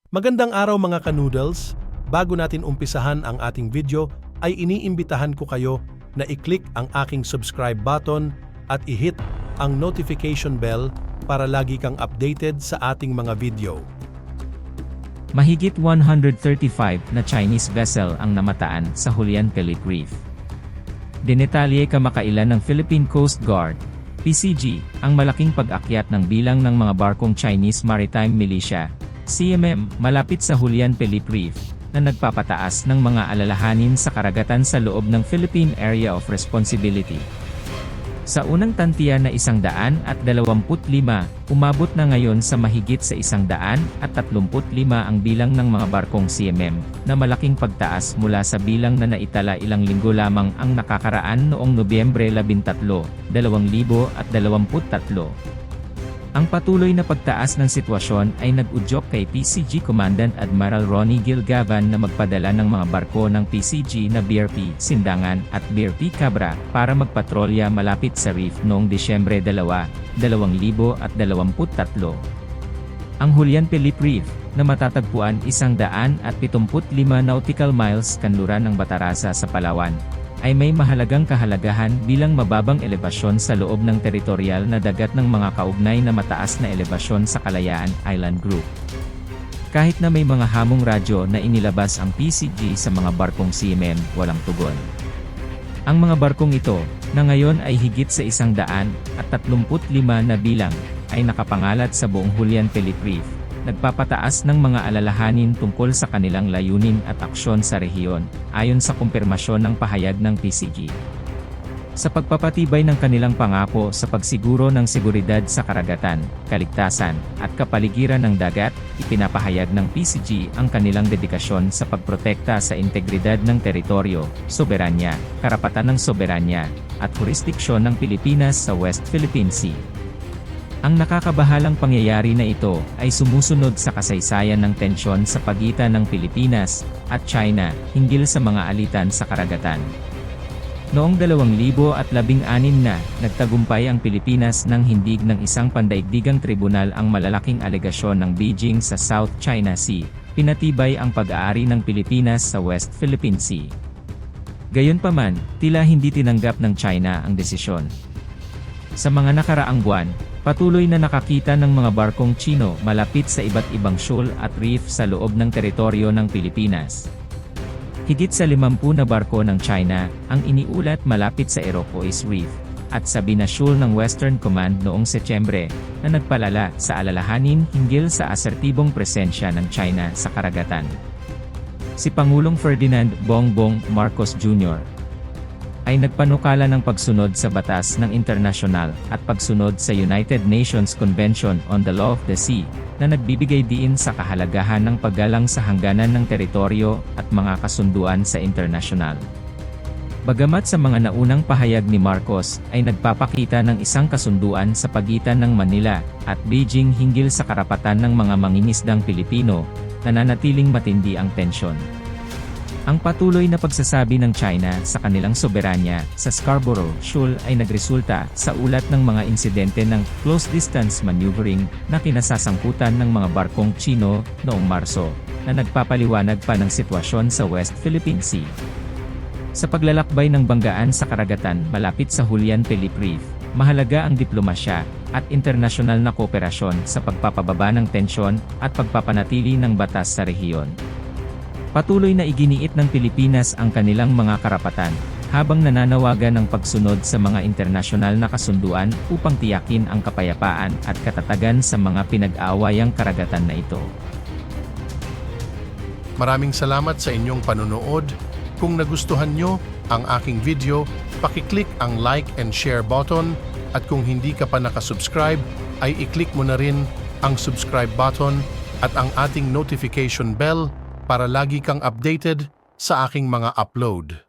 Magandang araw mga ka-noodles! Bago natin umpisahan ang ating video, ay iniimbitahan ko kayo na i-click ang aking subscribe button at i-hit ang notification bell para lagi kang updated sa ating mga video. Mahigit 135 na Chinese vessel ang namataan sa Julian Pellic Reef. Dinetalye kamakailan ng Philippine Coast Guard, PCG, ang malaking pag-akyat ng bilang ng mga barkong Chinese Maritime Militia, CMM, malapit sa Julian Pellic Reef, na nagpapataas ng mga alalahanin sa karagatan sa loob ng Philippine Area of Responsibility. Sa unang tantiya na 125, umabot na ngayon sa mahigit sa 135 ang bilang ng mga barkong CMM, na malaking pagtaas mula sa bilang na naitala ilang linggo lamang ang nakakaraan noong Nobyembre 13, 2023. Ang patuloy na pagtaas ng sitwasyon ay nag-udyok kay PCG Commandant Admiral Ronnie Gilgavan na magpadala ng mga barko ng PCG na BRP Sindangan at BRP Cabra para magpatrolya malapit sa reef noong Disyembre 2, 2023. Ang Julian Pellic Reef, na matatagpuan 175 nautical miles kanluran ng Batarasa sa Palawan, ay may mahalagang kahalagahan bilang mababang elebasyon sa loob ng teritorial na dagat ng mga kaugnay na mataas na elebasyon sa Kalayaan Island Group. Kahit na may mga hamong radyo na inilabas ang PCG sa mga barkong CMM, walang tugon. Ang mga barkong ito, na ngayon ay higit sa 135 na bilang, ay nakapangalat sa buong Julian Pellic Reef, nagpapataas ng mga alalahanin tungkol sa kanilang layunin at aksyon sa rehiyon, ayon sa kumpirmasyon ng pahayag ng PCG. Sa pagpapatibay ng kanilang pangako sa pagsiguro ng seguridad sa karagatan, kaligtasan, at kapaligiran ng dagat, ipinapahayag ng PCG ang kanilang dedikasyon sa pagprotekta sa integridad ng teritoryo, soberanya, karapatan ng soberanya, at jurisdiksyon ng Pilipinas sa West Philippine Sea. Ang nakakabahalang pangyayari na ito ay sumusunod sa kasaysayan ng tensyon sa pagitan ng Pilipinas at China hinggil sa mga alitan sa karagatan. Noong 2016 na, nagtagumpay ang Pilipinas ng hindig ng isang pandaigdigang tribunal ang malalaking alegasyon ng Beijing sa South China Sea, pinatibay ang pag-aari ng Pilipinas sa West Philippine Sea. Gayunpaman, tila hindi tinanggap ng China ang desisyon. Sa mga nakaraang buwan, patuloy na nakakita ng mga barkong Chino malapit sa iba't ibang shoal at reef sa loob ng teritoryo ng Pilipinas. Higit sa 50 na barko ng China ang iniulat malapit sa Iroquois Reef at sa Shoal ng Western Command noong Setyembre, na nagpalala sa alalahanin hinggil sa asertibong presensya ng China sa karagatan. Si Pangulong Ferdinand Bongbong Marcos Jr. ay nagpanukala ng pagsunod sa batas ng internasyonal at pagsunod sa United Nations Convention on the Law of the Sea, na nagbibigay diin sa kahalagahan ng paggalang sa hangganan ng teritoryo at mga kasunduan sa internasyonal. Bagamat sa mga naunang pahayag ni Marcos ay nagpapakita ng isang kasunduan sa pagitan ng Manila at Beijing hinggil sa karapatan ng mga mangingisdang Pilipino, nananatiling matindi ang tensyon. Ang patuloy na pagsasabi ng China sa kanilang soberanya sa Scarborough Shoal ay nagresulta sa ulat ng mga insidente ng close-distance maneuvering na kinasasangkutan ng mga barkong Chino noong Marso, na nagpapaliwanag pa ng sitwasyon sa West Philippine Sea. Sa paglalakbay ng banggaan sa karagatan malapit sa Julian Pellic Reef, mahalaga ang diplomasya at internasyonal na kooperasyon sa pagpapababa ng tensyon at pagpapanatili ng batas sa rehiyon. Patuloy na iginiit ng Pilipinas ang kanilang mga karapatan, habang nananawagan ng pagsunod sa mga internasyonal na kasunduan upang tiyakin ang kapayapaan at katatagan sa mga pinag-aawayang karagatan na ito. Maraming salamat sa inyong panunood. Kung nagustuhan nyo ang aking video, pakiclick ang like and share button, at kung hindi ka pa nakasubscribe, ay i-click mo na rin ang subscribe button at ang ating notification bell para lagi kang updated sa aking mga upload.